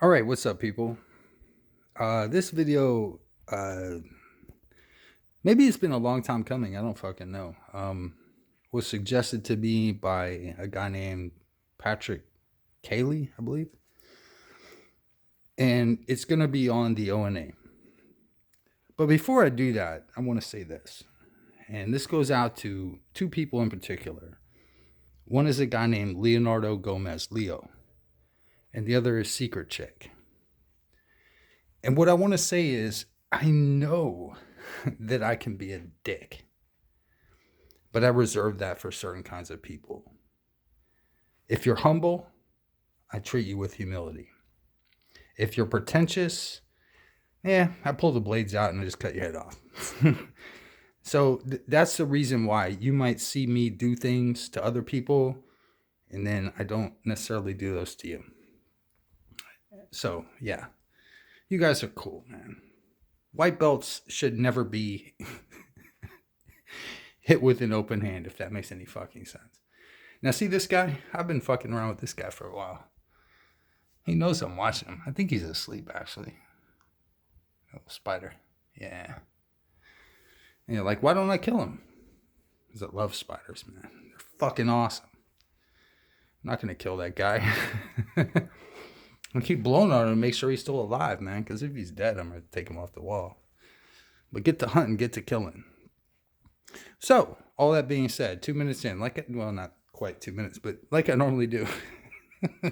All right, what's up, people? This video, maybe it's been a long time coming. I don't fucking know. Was suggested to me by a guy named Patrick Cayley, I believe, and it's gonna be on the ONA. But before I do that, I want to say this, and this goes out to two people in particular. One is a guy named Leonardo Gomez, Leo, and the other is Secret Chick. And what I want to say is, I know that I can be a dick, but I reserve that for certain kinds of people. If you're humble, I treat you with humility. If you're pretentious, I pull the blades out and I just cut your head off. So that's the reason why you might see me do things to other people, and then I don't necessarily do those to you. So, yeah, you guys are cool, man. White belts should never be hit with an open hand, if that makes any fucking sense. Now, see this guy? I've been fucking around with this guy for a while. He knows I'm watching him. I think he's asleep, actually. Oh, spider. Yeah. And you're like, why don't I kill him? Because I love spiders, man. They're fucking awesome. I'm not going to kill that guy. I'll keep blowing on him and make sure he's still alive, man. Because if he's dead, I'm going to take him off the wall. But get to hunting, get to killing. So, all that being said, 2 minutes in, well, not quite 2 minutes, but like I normally do.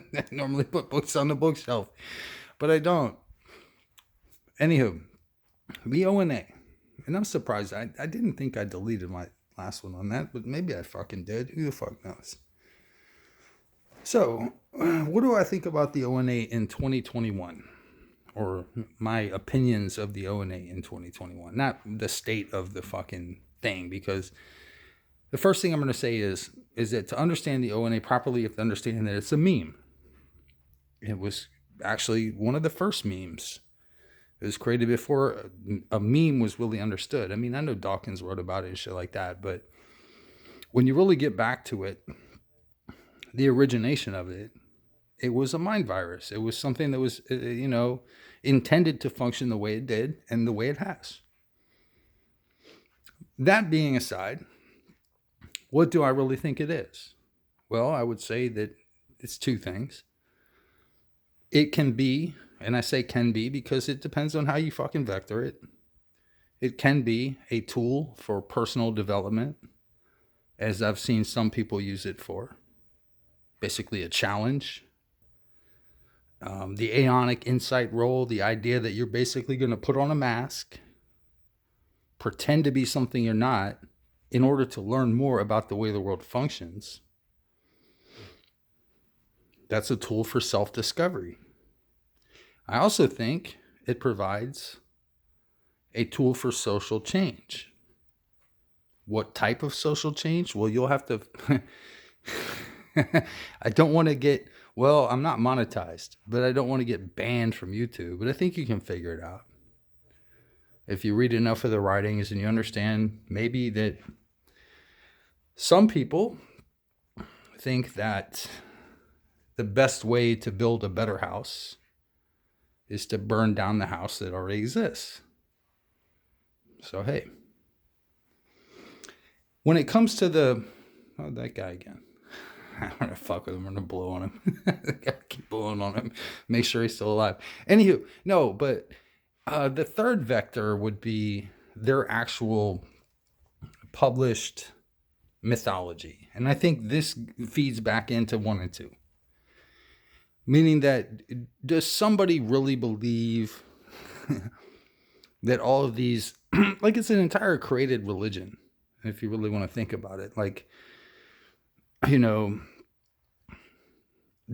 I normally put books on the bookshelf, but I don't. Anywho, the ONA. And I'm surprised. I didn't think I deleted my last one on that, but maybe I fucking did. Who the fuck knows? So, what do I think about the ONA in 2021? Or my opinions of the ONA in 2021? Not the state of the fucking thing, because the first thing I'm going to say is that to understand the ONA properly, you have to understand that it's a meme. It was actually one of the first memes. It was created before a meme was really understood. I mean, I know Dawkins wrote about it and shit like that, but when you really get back to it, the origination of it, it was a mind virus. It was something that was, intended to function the way it did and the way it has. That being aside, what do I really think it is? Well, I would say that it's two things. It can be, and I say can be because it depends on how you fucking vector it. It can be a tool for personal development, as I've seen some people use it for. Basically a challenge. The aeonic insight role, the idea that you're basically going to put on a mask, pretend to be something you're not, in order to learn more about the way the world functions. That's a tool for self-discovery. I also think it provides a tool for social change. What type of social change? Well, you'll have to... I don't want to get... Well, I'm not monetized, but I don't want to get banned from YouTube. But I think you can figure it out. If you read enough of the writings and you understand maybe that some people think that the best way to build a better house is to burn down the house that already exists. So, hey. When it comes to that guy again. I'm going to fuck with him. I'm going to blow on him. I gotta keep blowing on him. Make sure he's still alive. Anywho, no, but the third vector would be their actual published mythology. And I think this feeds back into 1 and 2. Meaning that, does somebody really believe that all of these, like it's an entire created religion, if you really want to think about it. Like,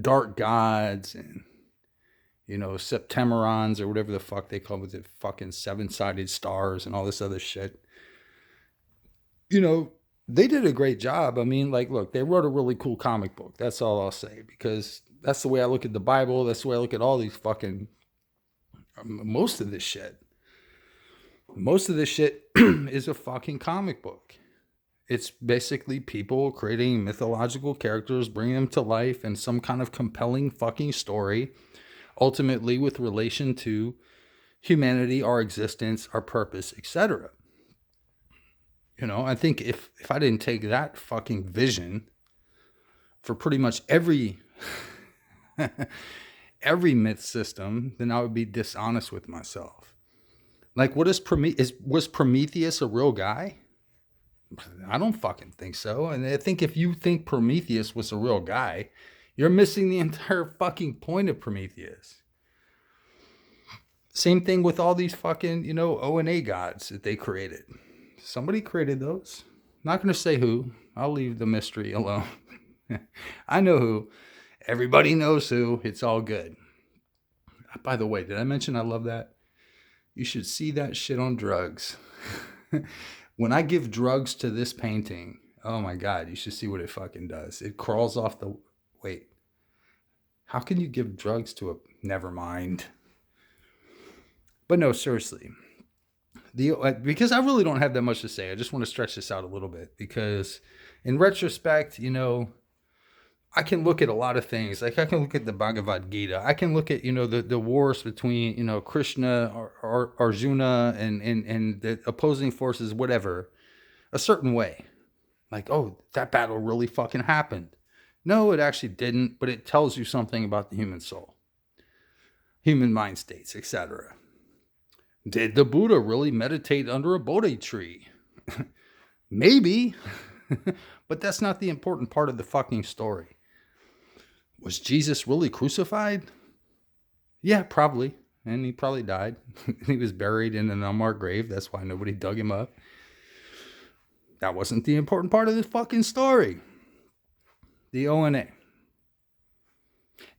dark gods and, septemerons or whatever the fuck they call it, the fucking 7-sided stars and all this other shit. They did a great job. I mean, like, look, they wrote a really cool comic book. That's all I'll say, because that's the way I look at the Bible. That's the way I look at all these fucking, most of this shit. Most of this shit is a fucking comic book. It's basically people creating mythological characters, bringing them to life in some kind of compelling fucking story ultimately with relation to humanity, our existence, our purpose, etc. I think if I didn't take that fucking vision for pretty much every every myth system, then I would be dishonest with myself. Like, was Prometheus a real guy? I don't fucking think so. And I think if you think Prometheus was a real guy, you're missing the entire fucking point of Prometheus. Same thing with all these fucking, ONA gods that they created. Somebody created those. Not going to say who. I'll leave the mystery alone. I know who. Everybody knows who. It's all good. By the way, did I mention I love that? You should see that shit on drugs. When I give drugs to this painting, oh my God, you should see what it fucking does. It crawls off the... Wait. How can you give drugs to a... Never mind. But no, seriously. Because I really don't have that much to say. I just want to stretch this out a little bit. Because in retrospect, I can look at a lot of things. Like I can look at the Bhagavad Gita. I can look at, the wars between, Krishna or Arjuna and the opposing forces, whatever, a certain way. Like, oh, that battle really fucking happened. No, it actually didn't, but it tells you something about the human soul, human mind states, etc. Did the Buddha really meditate under a Bodhi tree? Maybe, but that's not the important part of the fucking story. Was Jesus really crucified? Yeah, probably. And he probably died. He was buried in an unmarked grave. That's why nobody dug him up. That wasn't the important part of the fucking story. The ONA.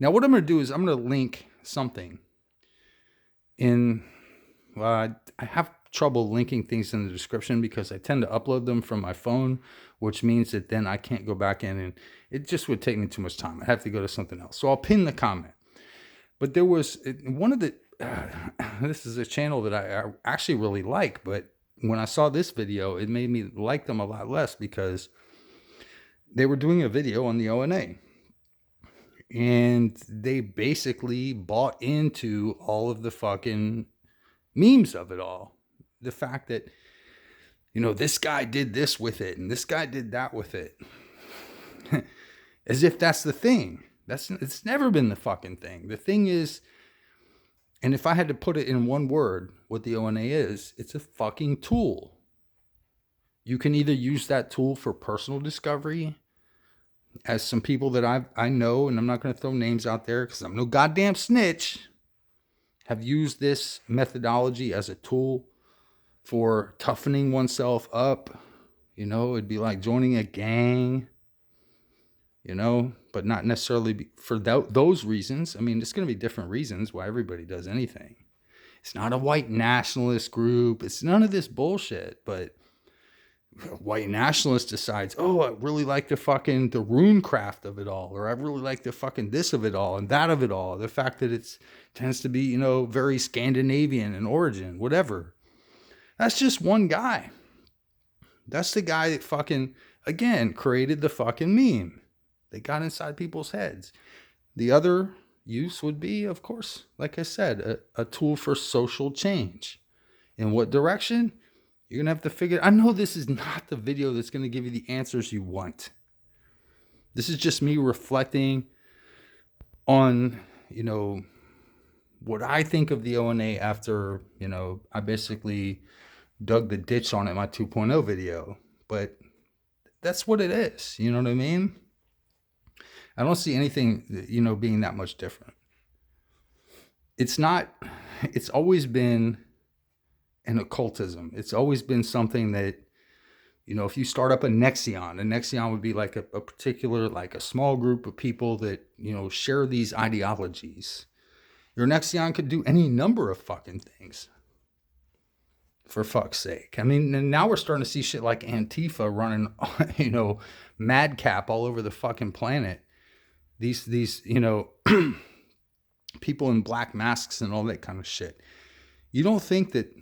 Now, what I'm going to do is I'm going to link something in... Well, I have trouble linking things in the description because I tend to upload them from my phone, which means that then I can't go back in and it just would take me too much time. I have to go to something else. So I'll pin the comment. But there was one of the, this is a channel that I actually really like, but when I saw this video, it made me like them a lot less because they were doing a video on the ONA. And they basically bought into all of the fucking memes of it all. The fact that, this guy did this with it and this guy did that with it. As if that's the thing. It's never been the fucking thing. The thing is, and if I had to put it in one word, what the ONA is, it's a fucking tool. You can either use that tool for personal discovery, as some people that I know, and I'm not going to throw names out there because I'm no goddamn snitch, have used this methodology as a tool for toughening oneself up. It'd be like joining a gang, but not necessarily for those reasons. I mean, it's going to be different reasons why everybody does anything. It's not a white nationalist group. It's none of this bullshit, but a white nationalist decides, oh, I really like the rune craft of it all, or I really like the fucking this of it all and that of it all. The fact that it tends to be, very Scandinavian in origin, whatever. That's just one guy. That's the guy that fucking, again, created the fucking meme. They got inside people's heads. The other use would be, of course, like I said, a tool for social change. In what direction? You're going to have to figure... I know this is not the video that's going to give you the answers you want. This is just me reflecting on, what I think of the ONA after, I basically dug the ditch on it, my 2.0 video. But that's what it is. You know what I mean? I don't see anything, being that much different. It's always been an occultism. It's always been something that, if you start up a Nexion would be like a particular, like a small group of people that, share these ideologies. Your Nexion could do any number of fucking things. For fuck's sake. I mean, and now we're starting to see shit like Antifa running, madcap all over the fucking planet. These people in black masks and all that kind of shit. You don't think that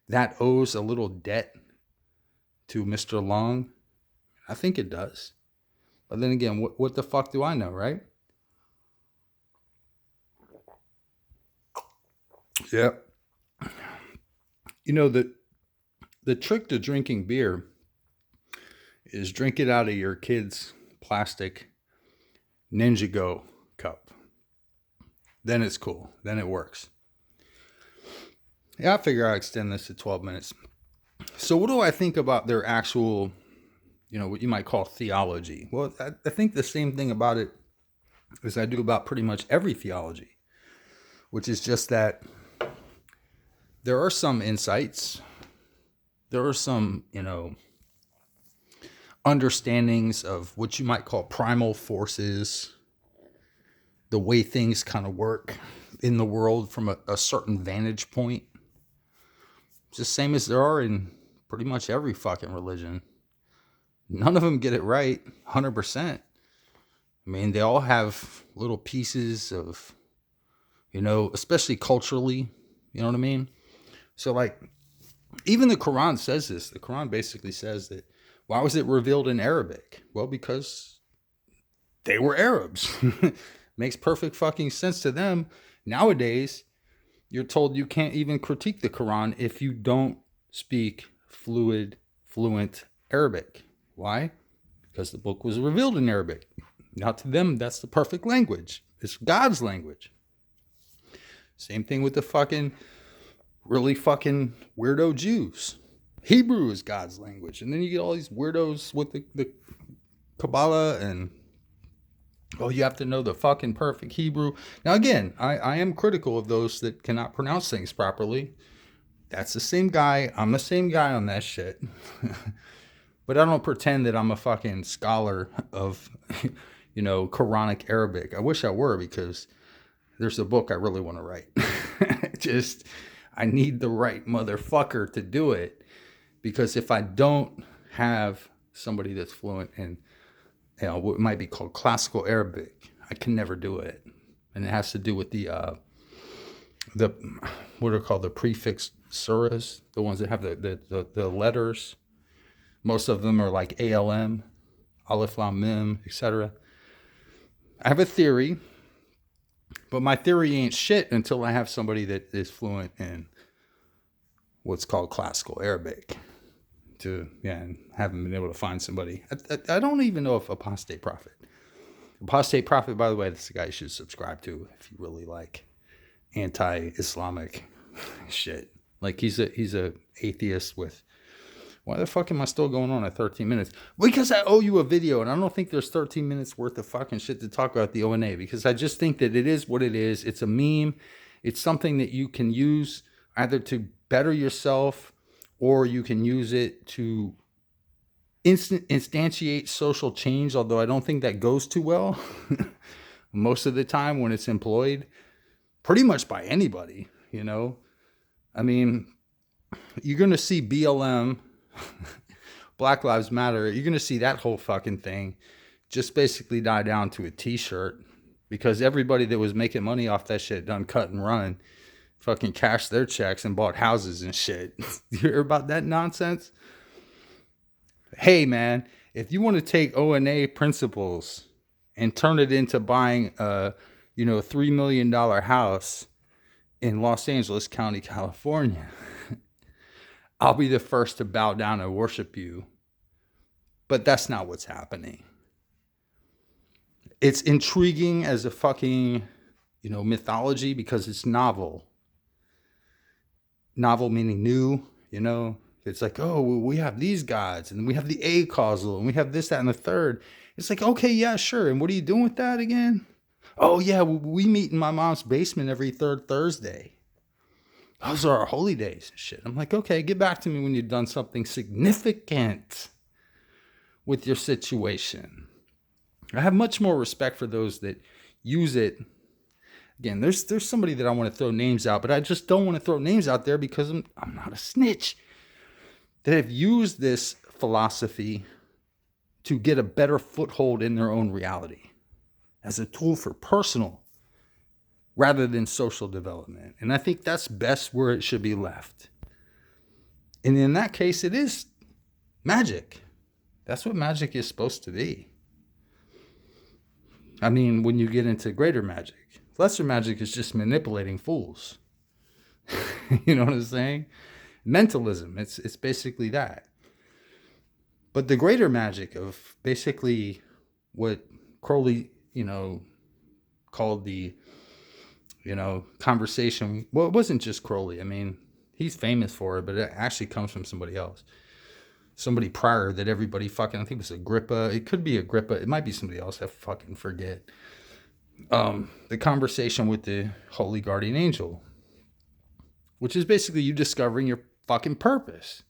that owes a little debt to Mr. Long? I think it does. But then again, what the fuck do I know, right? Yeah. You know, the trick to drinking beer is drink it out of your kid's plastic Ninja Go cup. Then it's cool. Then it works. Yeah, I figure I'll extend this to 12 minutes. So what do I think about their actual, what you might call theology? Well, I think the same thing about it as I do about pretty much every theology, which is just that there are some insights, there are some, understandings of what you might call primal forces, the way things kind of work in the world from a certain vantage point. It's the same as there are in pretty much every fucking religion. None of them get it right 100%. I mean, they all have little pieces of, especially culturally, you know what I mean? So like, even the Quran says this. The Quran basically says that, why was it revealed in Arabic? Well, because they were Arabs. Makes perfect fucking sense to them. Nowadays, you're told you can't even critique the Quran if you don't speak fluent Arabic. Why? Because the book was revealed in Arabic. Now to them, that's the perfect language. It's God's language. Same thing with the fucking really fucking weirdo Jews. Hebrew is God's language. And then you get all these weirdos with the Kabbalah and, you have to know the fucking perfect Hebrew. Now again, I am critical of those that cannot pronounce things properly. That's the same guy. I'm the same guy on that shit. But I don't pretend that I'm a fucking scholar of, Quranic Arabic. I wish I were, because there's a book I really want to write. I need the right motherfucker to do it. Because if I don't have somebody that's fluent in, what might be called classical Arabic, I can never do it. And it has to do with the what are called the prefix surahs, the ones that have the letters. Most of them are like ALM, Aleph Lam Mim, etc. I have a theory, but my theory ain't shit until I have somebody that is fluent in what's called classical Arabic. And haven't been able to find somebody. I don't even know if Apostate Prophet. Apostate Prophet, by the way, that's the guy you should subscribe to if you really like anti-Islamic shit. Like he's a atheist with. Why the fuck am I still going on at 13 minutes? Because I owe you a video, and I don't think there's 13 minutes worth of fucking shit to talk about the ONA, because I just think that it is what it is. It's a meme. It's something that you can use either to better yourself, or you can use it to instantiate social change, although I don't think that goes too well most of the time when it's employed pretty much by anybody, I mean, you're going to see BLM, Black Lives Matter, you're going to see that whole fucking thing just basically die down to a t-shirt, because everybody that was making money off that shit done cut and run, fucking cashed their checks and bought houses and shit. You hear about that nonsense? Hey, man, if you want to take ONA principles and turn it into buying a, $3 million house in Los Angeles County, California, I'll be the first to bow down and worship you. But that's not what's happening. It's intriguing as a fucking, mythology, because it's novel. Novel meaning new, It's like, we have these gods, and we have the a-causal, and we have this, that, and the third. It's like, okay, yeah, sure. And what are you doing with that again? Oh, yeah, we meet in my mom's basement every third Thursday. Those are our holy days and shit. I'm like, okay, get back to me when you've done something significant with your situation. I have much more respect for those that use it. Again, there's somebody that I want to throw names out, but I just don't want to throw names out there because I'm not a snitch. That have used this philosophy to get a better foothold in their own reality as a tool for personal rather than social development. And I think that's best where it should be left. And in that case, it is magic. That's what magic is supposed to be. I mean, when you get into greater magic, lesser magic is just manipulating fools. You know what I'm saying? Mentalism. It's basically that. But the greater magic of basically what Crowley, called the, conversation. Well, it wasn't just Crowley. I mean, he's famous for it, but it actually comes from somebody else. Somebody prior that everybody fucking, I think it was Agrippa. It could be Agrippa. It might be somebody else. I fucking forget. The conversation with the holy guardian angel, which is basically you discovering your fucking purpose.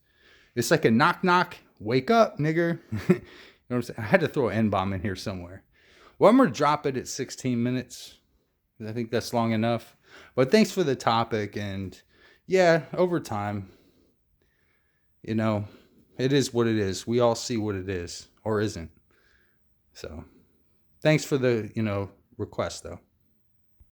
It's like a knock knock, wake up, nigger. You know what I'm saying? I had to throw an N-bomb in here somewhere. Well, I'm going to drop it at 16 minutes. I think that's long enough. But thanks for the topic. And yeah, over time, it is what it is. We all see what it is or isn't. So thanks for the, request though.